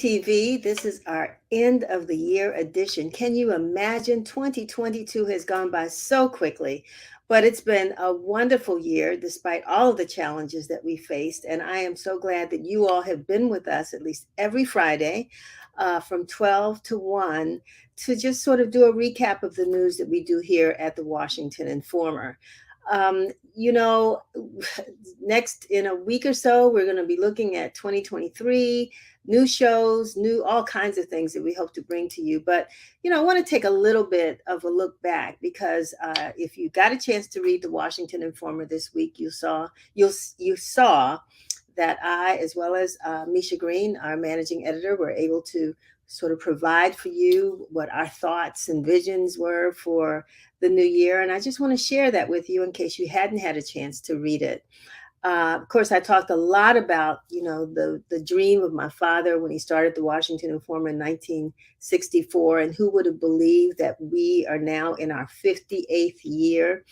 WNTV. This is our end of the year edition. Can you imagine? 2022 has gone by so quickly, but it's been a wonderful year despite all of the challenges that we faced. And I am so glad that you all have been with us at least every Friday from 12 to 1 to just sort of do a recap of the news that we do here at the Washington Informer. Um, you know, next in a week or so, we're going to be looking at 2023, new shows, new all kinds of things that we hope to bring to you. But, I want to take a little bit of a look back because if you got a chance to read the Washington Informer this week, you saw that I, as well as Micha Green, our managing editor, were able to sort of provide for you what our thoughts and visions were for the new year. And I just want to share that with you in case you hadn't had a chance to read it. Of course, I talked a lot about, the dream of my father when he started the Washington Informer in 1964. And who would have believed that we are now in our 58th year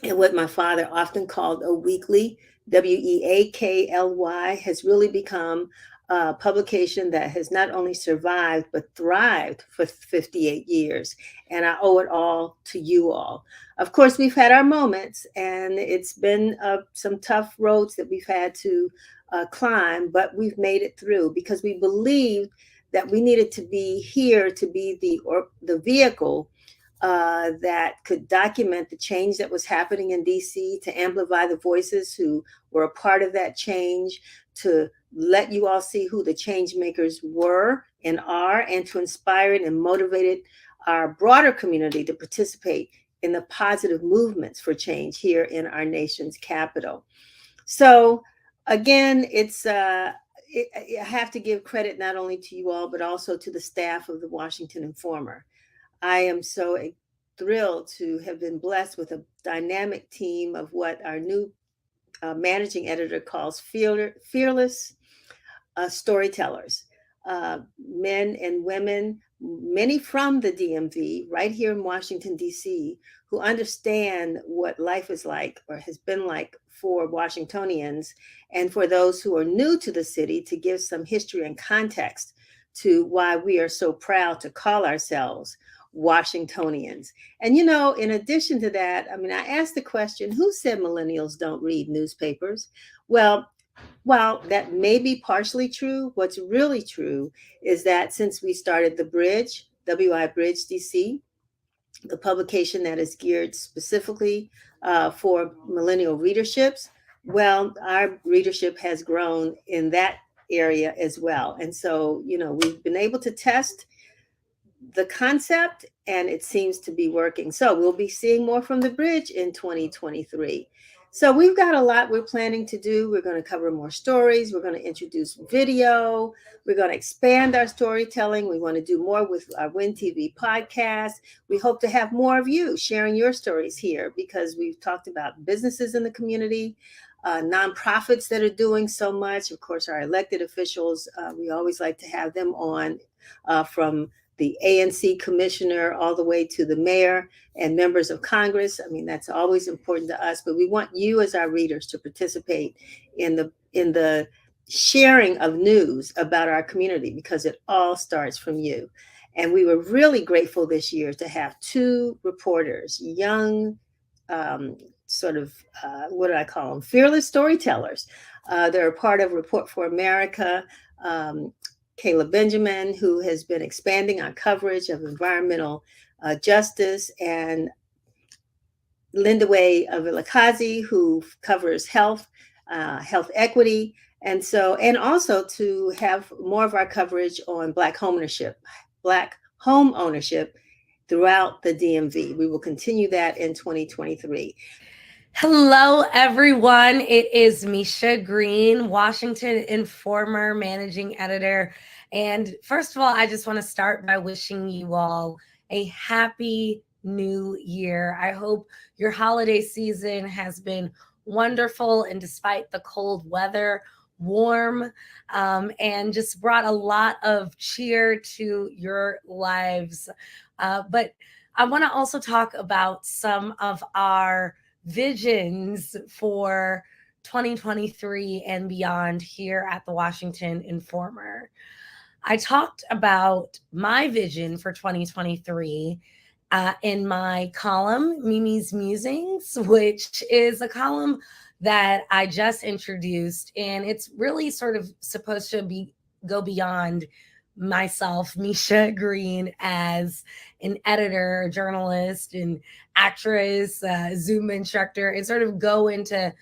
and what my father often called a weekly, WEAKLY, has really become a publication that has not only survived but thrived for 58 years. And I owe it all to you all. Of course, we've had our moments, and it's been some tough roads that we've had to climb, but we've made it through because we believed that we needed to be here to be the vehicle that could document the change that was happening in DC, to amplify the voices who were a part of that change, to let you all see who the change makers were and are, and to inspire and motivate our broader community to participate in the positive movements for change here in our nation's capital. So again, I have to give credit not only to you all, but also to the staff of the Washington Informer. I am so thrilled to have been blessed with a dynamic team of what our new managing editor calls fearless storytellers, men and women, many from the DMV, right here in Washington, D.C., who understand what life is like or has been like for Washingtonians, and for those who are new to the city, to give some history and context to why we are so proud to call ourselves Washingtonians. And, in addition to that, I asked the question, who said millennials don't read newspapers? Well, while that may be partially true, what's really true is that since we started the Bridge, WI Bridge DC, the publication that is geared specifically for millennial readerships, well, our readership has grown in that area as well. And so, we've been able to test the concept, and it seems to be working. So we'll be seeing more from the Bridge in 2023. So we've got a lot we're planning to do. We're going to cover more stories. We're going to introduce video. We're going to expand our storytelling. We want to do more with our Win TV podcast. We hope to have more of you sharing your stories here, because we've talked about businesses in the community, nonprofits that are doing so much. Of course, our elected officials, we always like to have them on, from the ANC commissioner all the way to the mayor and members of Congress. That's always important to us, but we want you as our readers to participate in the sharing of news about our community, because it all starts from you. And we were really grateful this year to have two reporters, young, what do I call them? Fearless storytellers. They're a part of Report for America. Kayla Benjamin, who has been expanding our coverage of environmental justice, and Linda Way Vilakazi, who covers health equity. And also to have more of our coverage on Black home ownership throughout the DMV. We will continue that in 2023. Hello, everyone. It is Micha Green, Washington Informer managing editor. And first of all, I just want to start by wishing you all a happy new year. I hope your holiday season has been wonderful, and despite the cold weather, warm, and just brought a lot of cheer to your lives. But I want to also talk about some of our visions for 2023 and beyond here at the Washington Informer. I talked about my vision for 2023 in my column, Mimi's Musings, which is a column that I just introduced. And it's really sort of supposed to be go beyond myself, Micha Green, as an editor, journalist, and actress, Zoom instructor, and sort of go into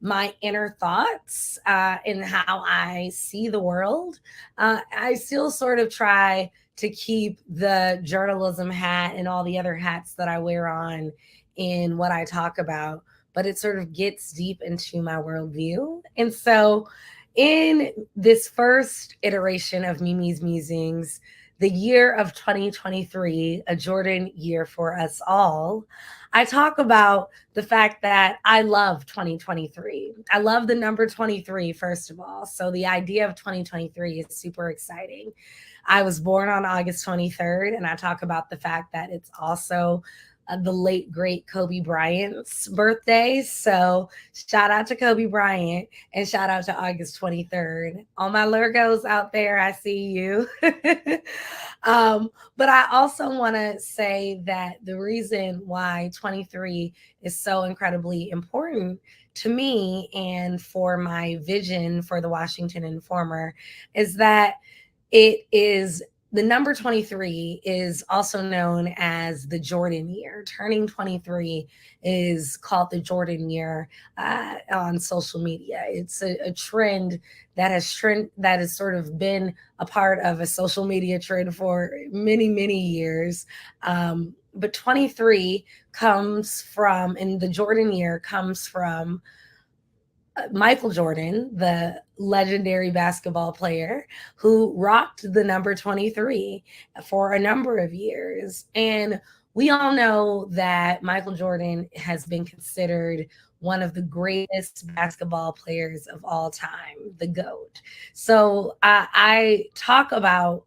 my inner thoughts and how I see the world. I still sort of try to keep the journalism hat and all the other hats that I wear on in what I talk about, but it sort of gets deep into my worldview. And so, in this first iteration of Mimi's Musings, the year of 2023, a Jordan year for us all, I talk about the fact that I love 2023. I love the number 23, first of all. So the idea of 2023 is super exciting. I was born on August 23rd, and I talk about the fact that it's also the late, great Kobe Bryant's birthday. So shout out to Kobe Bryant and shout out to August 23rd. All my Lurgos out there, I see you. But I also want to say that the reason why 23 is so incredibly important to me and for my vision for the Washington Informer is that it is the number 23 is also known as the Jordan year. Turning 23 is called the Jordan year on social media. It's a trend that has sort of been a part of a social media trend for many, many years. But 23 comes from, and the Jordan year comes from Michael Jordan, the legendary basketball player who rocked the number 23 for a number of years. And we all know that Michael Jordan has been considered one of the greatest basketball players of all time, the GOAT. So I talk about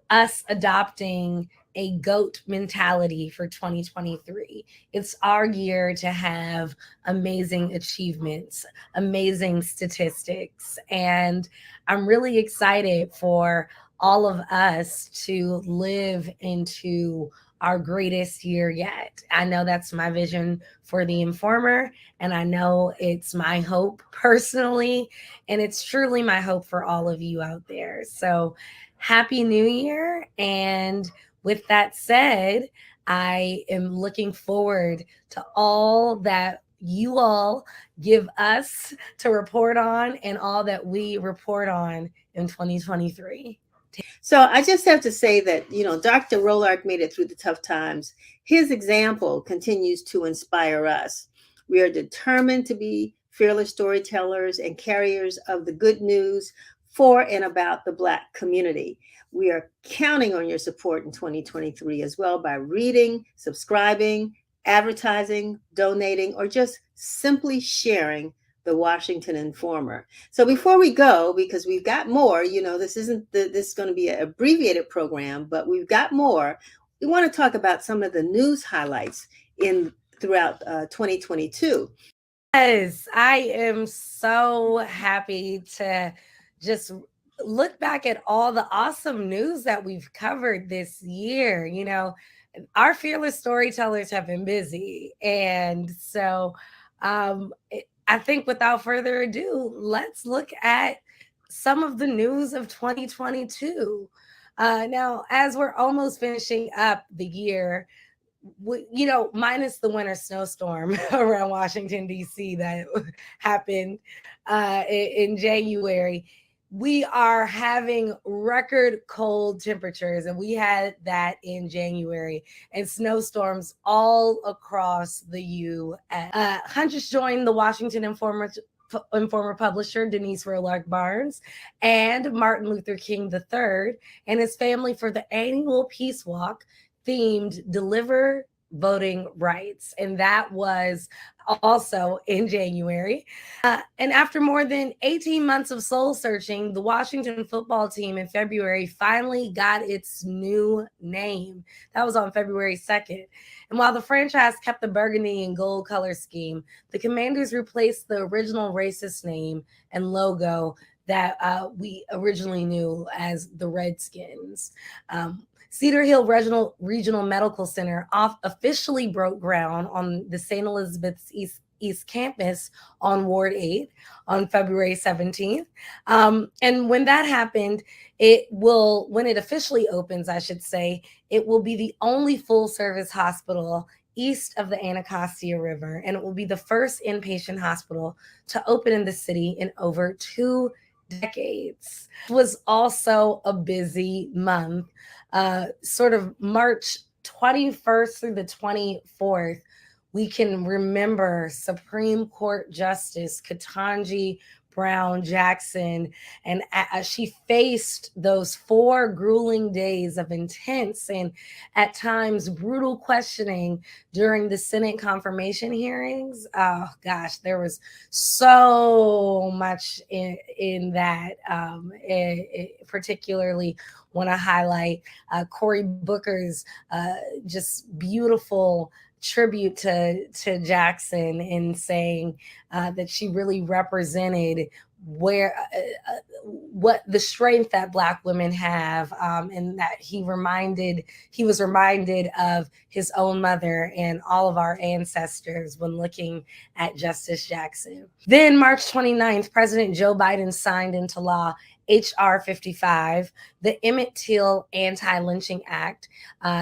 us adopting a GOAT mentality for 2023. It's our year to have amazing achievements, amazing statistics. And I'm really excited for all of us to live into our greatest year yet. I know that's my vision for the Informer, and I know it's my hope personally, and it's truly my hope for all of you out there. So, Happy New Year. And with that said, I am looking forward to all that you all give us to report on and all that we report on in 2023. So I just have to say that, Dr. Rolark made it through the tough times. His example continues to inspire us. We are determined to be fearless storytellers and carriers of the good news for and about the Black community. We are counting on your support in 2023 as well by reading, subscribing, advertising, donating, or just simply sharing the Washington Informer. So before we go, because we've got more, this is going to be an abbreviated program, but we've got more. We want to talk about some of the news highlights throughout 2022. Yes, I am so happy to just look back at all the awesome news that we've covered this year. Our fearless storytellers have been busy. And so I think without further ado, let's look at some of the news of 2022. Now, as we're almost finishing up the year, minus the winter snowstorm around Washington, D.C. that happened in January, we are having record cold temperatures, and we had that in January, and snowstorms all across the U.S. Hunters joined the Washington Informer publisher Denise Rolark Barnes and Martin Luther King III and his family for the annual Peace Walk themed Deliver Voting Rights. And that was also in January. And after more than 18 months of soul searching, the Washington football team in February finally got its new name. That was on February 2nd. And while the franchise kept the burgundy and gold color scheme, the Commanders replaced the original racist name and logo that we originally knew as the Redskins. Cedar Hill Regional Medical Center officially broke ground on the St. Elizabeth's East Campus on Ward 8 on February 17th. And when that happened, when it officially opens, I should say, it will be the only full service hospital east of the Anacostia River, and it will be the first inpatient hospital to open in the city in over 2 decades. It was also a busy month. Sort of March 21st through the 24th, we can remember Supreme Court Justice Ketanji Brown Jackson, and she faced those 4 grueling days of intense and at times brutal questioning during the Senate confirmation hearings. Oh gosh, there was so much in that. Particularly want to highlight Cory Booker's just beautiful tribute to Jackson in saying that she really represented what the strength that Black women have, and that he was reminded of his own mother and all of our ancestors when looking at Justice Jackson. Then March 29th, President Joe Biden signed into law H.R. 55, the Emmett Till Anti-Lynching Act,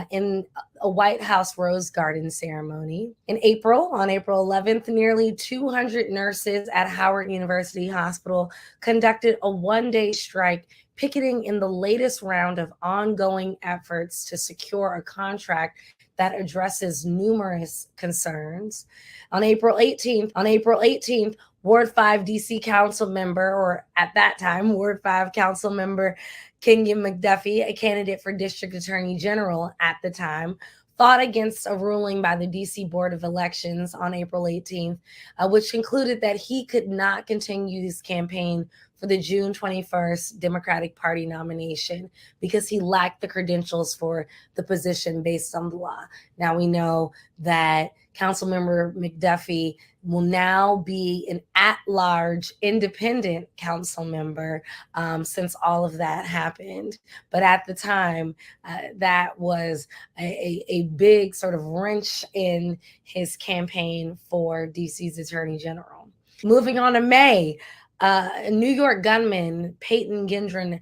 in a White House Rose Garden ceremony. On April 11th, nearly 200 nurses at Howard University Hospital conducted a one-day strike, picketing in the latest round of ongoing efforts to secure a contract that addresses numerous concerns. On April 18th, Ward 5 DC Council member, or at that time, Ward 5 Council member Kenya McDuffie, a candidate for District Attorney General at the time, fought against a ruling by the DC Board of Elections on April 18th, which concluded that he could not continue his campaign for the June 21st Democratic Party nomination because he lacked the credentials for the position based on the law. Now we know that Councilmember McDuffie will now be an at-large independent council member since all of that happened. But at the time, that was a big sort of wrench in his campaign for DC's Attorney General. Moving on to May, New York gunman Peyton Gendron,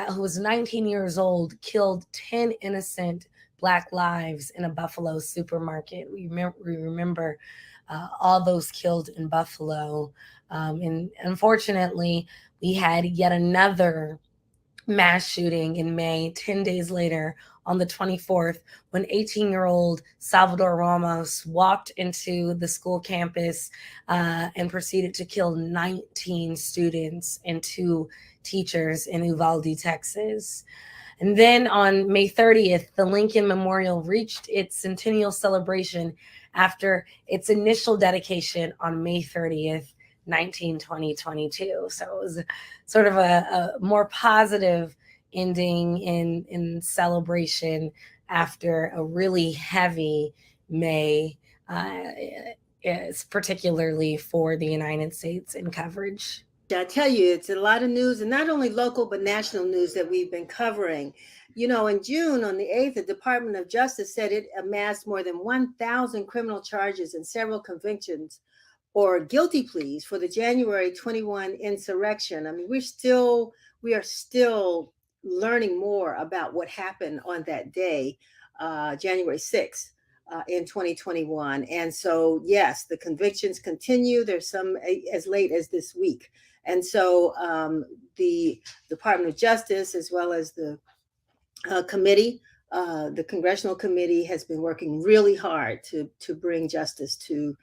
who was 19 years old, killed 10 innocent Black lives in a Buffalo supermarket. We remember all those killed in Buffalo. And unfortunately, we had yet another mass shooting in May, 10 days later, on the 24th, when 18-year-old Salvador Ramos walked into the school campus and proceeded to kill 19 students and 2 teachers in Uvalde, Texas. And then on May 30th, the Lincoln Memorial reached its centennial celebration after its initial dedication on May 30th, 1922. So it was sort of a more positive ending in celebration after a really heavy May, particularly for the United States in coverage. I tell you, it's a lot of news, and not only local, but national news that we've been covering. You know, in June, on the 8th, the Department of Justice said it amassed more than 1,000 criminal charges and several convictions or guilty pleas for the January 21 insurrection. I mean, we are still learning more about what happened on that day, January 6th. In 2021. And so, yes, the convictions continue. There's some as late as this week. And so the Department of Justice, as well as the committee, the Congressional Committee, has been working really hard to bring justice to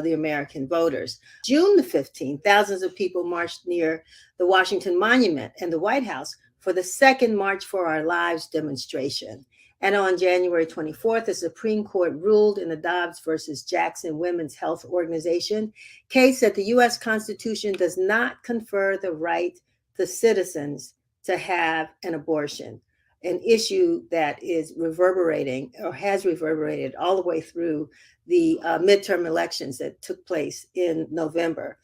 the American voters. June the 15th, thousands of people marched near the Washington Monument and the White House for the second March for Our Lives demonstration. And on January 24th, the Supreme Court ruled in the Dobbs versus Jackson Women's Health Organization case that the U.S. Constitution does not confer the right to citizens to have an abortion, an issue that is reverberating or has reverberated all the way through the midterm elections that took place in November.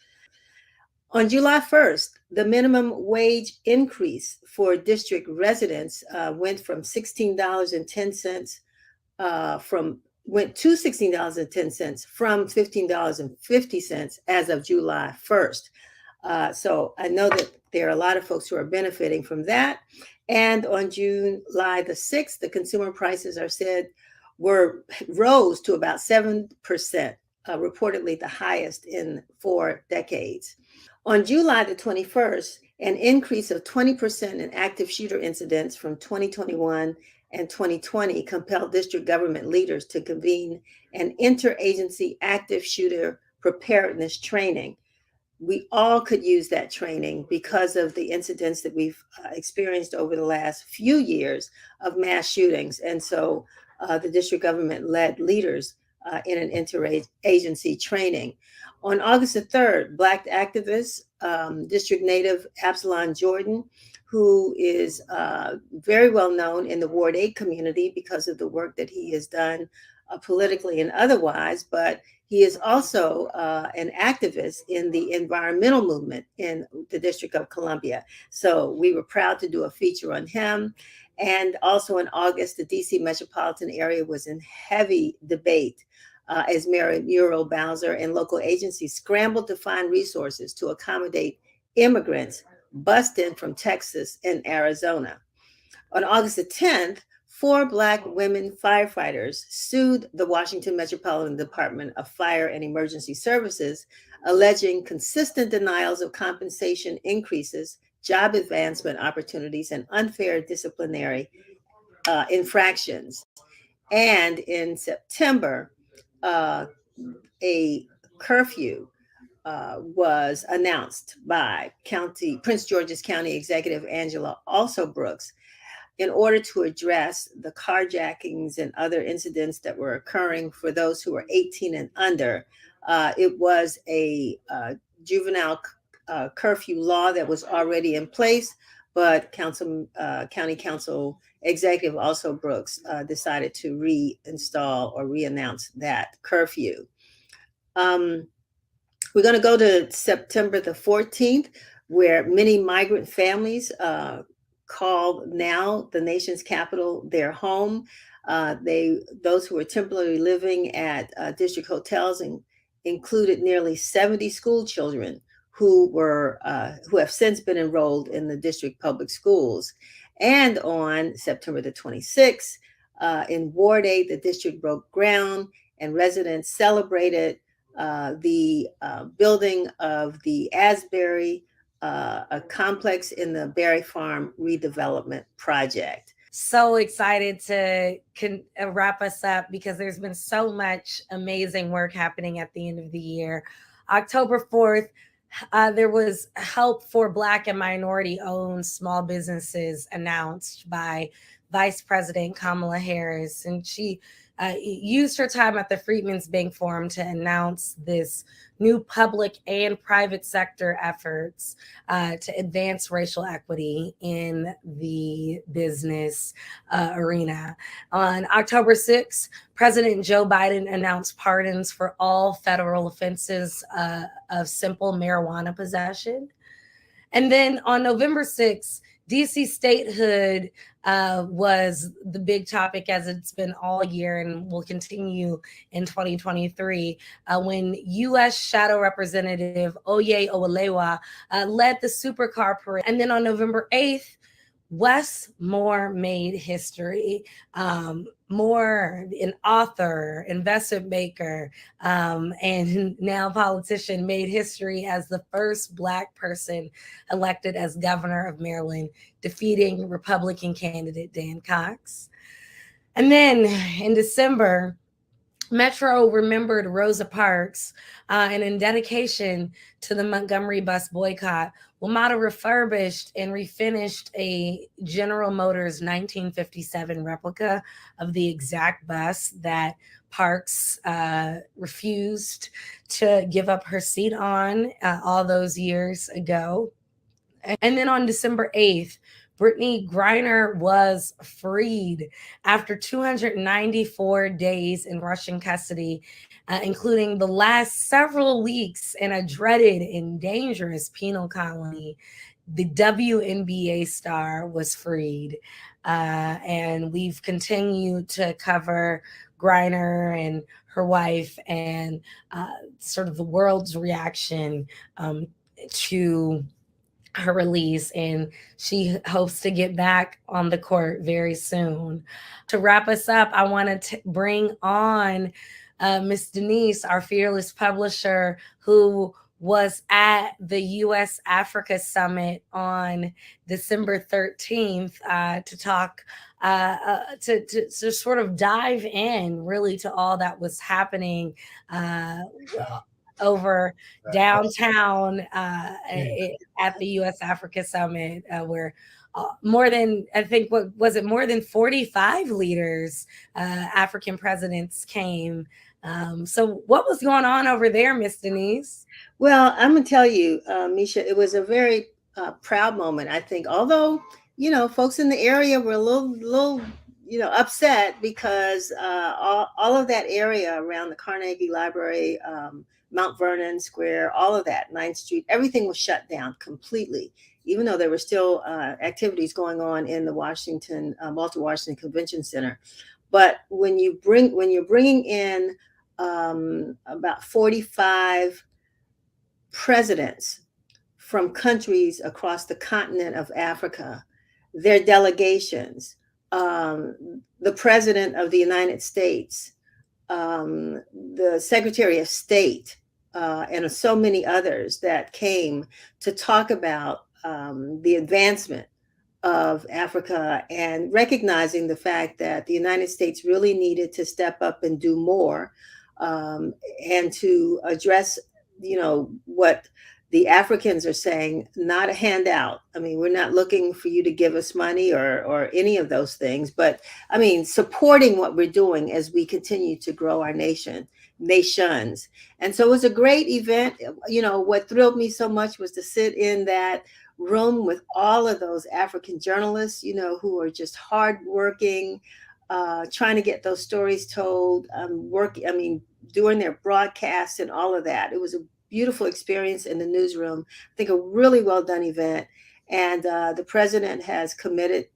On July 1st, the minimum wage increase for district residents went from $16.10 from went to $16.10 from $15.50 as of July 1st. So I know that there are a lot of folks who are benefiting from that. And on July the 6th, the consumer prices are said rose to about 7%, reportedly the highest in 4 decades. On July the 21st, an increase of 20% in active shooter incidents from 2021 and 2020 compelled district government leaders to convene an interagency active shooter preparedness training. We all could use that training because of the incidents that we've experienced over the last few years of mass shootings. And so the district government led leaders in an interagency training. On August the 3rd, Black activist, district native Absalom Jordan, who is very well known in the Ward 8 community because of the work that he has done politically and otherwise, but he is also an activist in the environmental movement in the District of Columbia. So we were proud to do a feature on him. And also in August, the DC metropolitan area was in heavy debate as Mayor Muriel Bowser and local agencies scrambled to find resources to accommodate immigrants bussed in from Texas and Arizona. On August the 10th, 4 Black women firefighters sued the Washington Metropolitan Department of Fire and Emergency Services, alleging consistent denials of compensation increases, job advancement opportunities, and unfair disciplinary infractions. And in September, a curfew was announced by Prince George's County Executive Angela Also Brooks in order to address the carjackings and other incidents that were occurring for those who were 18 and under. It was a juvenile curfew law that was already in place, but County Council Executive Also Brooks decided to reinstall or re-announce that curfew. We're going to go to September the 14th, where many migrant families call now the nation's capital their home. Those who are temporarily living at district hotels included nearly 70 school children who have since been enrolled in the district public schools. And on September the 26th, in Ward 8, the district broke ground and residents celebrated the building of the Asbury, a complex in the Berry Farm redevelopment project. So excited to wrap us up because there's been so much amazing work happening at the end of the year. October 4th, there was help for Black and minority-owned small businesses announced by Vice President Kamala Harris, and she used her time at the Freedmen's Bank Forum to announce this new public and private sector efforts to advance racial equity in the business arena. On October 6th, President Joe Biden announced pardons for all federal offenses of simple marijuana possession. And then on November 6th, DC statehood was the big topic, as it's been all year and will continue in 2023, when U.S. Shadow Representative Oye Owalewa led the supercar parade. And then on November 8th, Wes Moore made history. Moore, an author, investment banker, and now politician, made history as the first Black person elected as governor of Maryland, defeating Republican candidate Dan Cox. And then in December, Metro remembered Rosa Parks, and in dedication to the Montgomery bus boycott, WMATA refurbished and refinished a General Motors 1957 replica of the exact bus that Parks refused to give up her seat on all those years ago. And then on December 8th, Brittany Griner was freed after 294 days in Russian custody, including the last several weeks in a dreaded and dangerous penal colony. The WNBA star was freed. And we've continued to cover Griner and her wife and sort of the world's reaction to her release, and she hopes to get back on the court very soon. To wrap us up, I want to bring on Miss Denise, our fearless publisher, who was at the US Africa Summit on December 13th to talk, to sort of dive in really to all that was happening uh, over downtown at the U.S. Africa Summit, where more than, I think, what was it, more than 45 leaders, African presidents came. So what was going on over there, Miss Denise? Well, I'm gonna tell you, Micha, it was a very proud moment. I think, although folks in the area were a little upset because all of that area around the Carnegie Library, Mount Vernon Square, all of that, 9th Street, everything was shut down completely, even though there were still activities going on in the Walter Washington Convention Center. But when you're bringing in about 45 presidents from countries across the continent of Africa, their delegations, the President of the United States, the Secretary of State, and so many others that came to talk about the advancement of Africa, and recognizing the fact that the United States really needed to step up and do more, and to address, what the Africans are saying, not a handout. I mean, we're not looking for you to give us money or any of those things, but I mean, supporting what we're doing as we continue to grow our nations. And so it was a great event. What thrilled me so much was to sit in that room with all of those African journalists, who are just hardworking, trying to get those stories told, doing their broadcasts and all of that. It was a beautiful experience in the newsroom. I think a really well done event. And the president has committed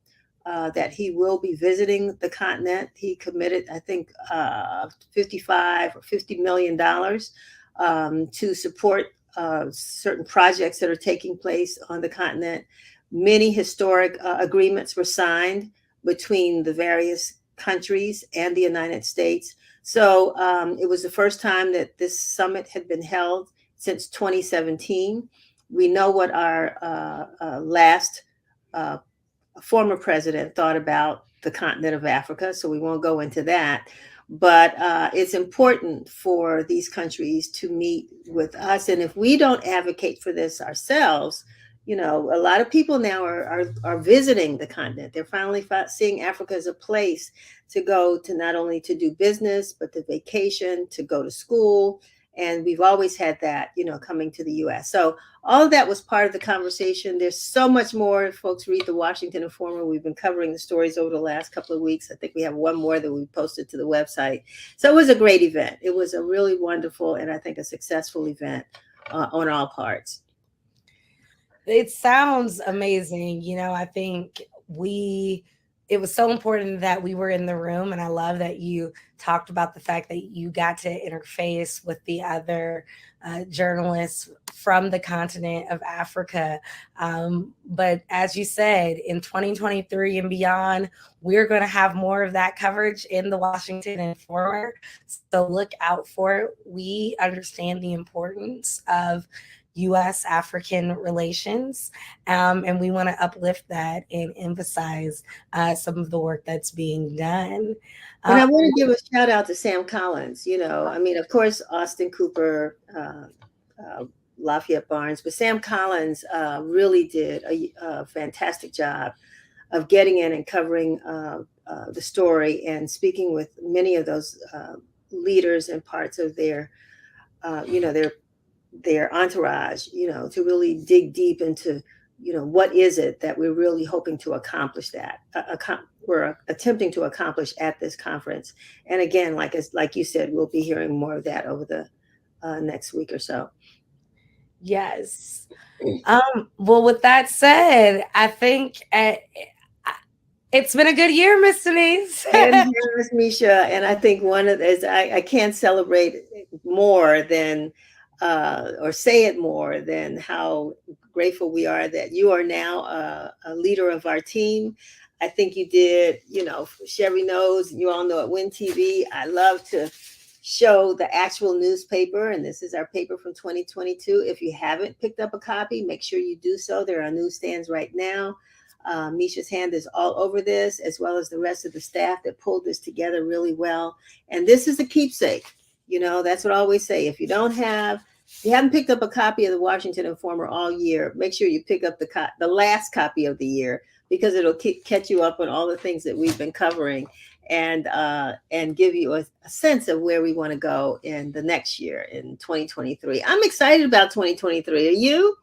that he will be visiting the continent. He committed, I think, $55 or $50 million to support certain projects that are taking place on the continent. Many historic agreements were signed between the various countries and the United States. So it was the first time that this summit had been held since 2017. We know what our last former president thought about the continent of Africa, so we won't go into that. But it's important for these countries to meet with us. And if we don't advocate for this ourselves, a lot of people now are visiting the continent. They're finally seeing Africa as a place to go, to not only to do business, but to vacation, to go to school. And we've always had that, coming to the US. So all of that was part of the conversation. There's so much more. If folks read the Washington Informer, we've been covering the stories over the last couple of weeks. I think we have one more that we posted to the website. So it was a great event. It was a really wonderful and I think a successful event on all parts. It sounds amazing. I think it was so important that we were in the room, and I love that you talked about the fact that you got to interface with the other journalists from the continent of Africa. But as you said, in 2023 and beyond, we're going to have more of that coverage in the Washington Informer. So look out for it. We understand the importance of U.S. African relations, and we want to uplift that and emphasize some of the work that's being done. And I want to give a shout out to Sam Collins. Of course, Austin Cooper, Lafayette Barnes, but Sam Collins really did a fantastic job of getting in and covering the story and speaking with many of those leaders and parts of their entourage, to really dig deep into what is it that we're really hoping to accomplish we're attempting to accomplish at this conference. And again, like you said, we'll be hearing more of that over the next week or so. Yes. Well, with that said, I think it's been a good year, Miss Denise. And here's Micha, and I think one of this, I can't celebrate more than, or say it more than how grateful we are that you are now a leader of our team. I think you did, Sherry knows, you all know at Win TV, I love to show the actual newspaper, and this is our paper from 2022. If you haven't picked up a copy, make sure you do so. There are newsstands right now. Micha's hand is all over this, as well as the rest of the staff that pulled this together really well. And this is a keepsake. That's what I always say. If you haven't picked up a copy of the Washington Informer all year, make sure you pick up the last copy of the year, because it'll catch you up on all the things that we've been covering, and give you a sense of where we want to go in the next year, in 2023. I'm excited about 2023. Are you?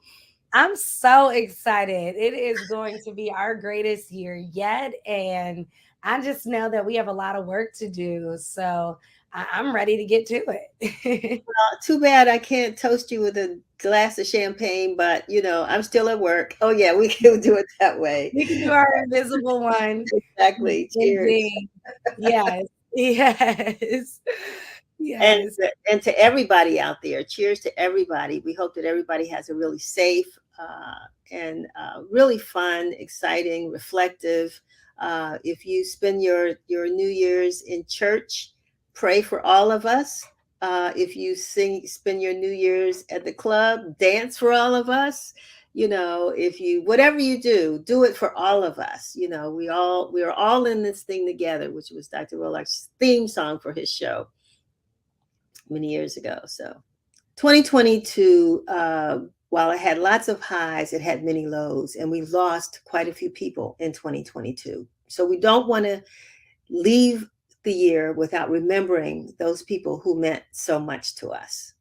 I'm so excited. It is going to be our greatest year yet. And I just know that we have a lot of work to do. So I'm ready to get to it. Well, too bad I can't toast you with a glass of champagne, but I'm still at work. Oh yeah, we can do it that way. We can do our invisible one. Exactly. Cheers. Yes. Yes. Yes. And to everybody out there, cheers to everybody. We hope that everybody has a really safe and really fun, exciting, reflective. If you spend your New Year's in church, pray for all of us. If you spend your New Year's at the club, dance for all of us. Whatever you do it for all of us. We are all in this thing together, which was Dr. Rolark's theme song for his show many years ago. So 2022, while it had lots of highs, it had many lows, and we lost quite a few people in 2022. So we don't want to leave the year without remembering those people who meant so much to us.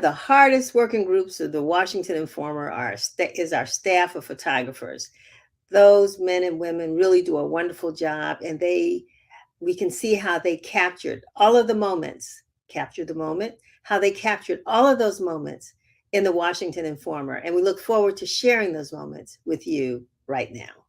the hardest working groups of the Washington Informer is our staff of photographers. Those men and women really do a wonderful job, and we can see how they captured all of the moments, how they captured all of those moments in the Washington Informer. And we look forward to sharing those moments with you right now.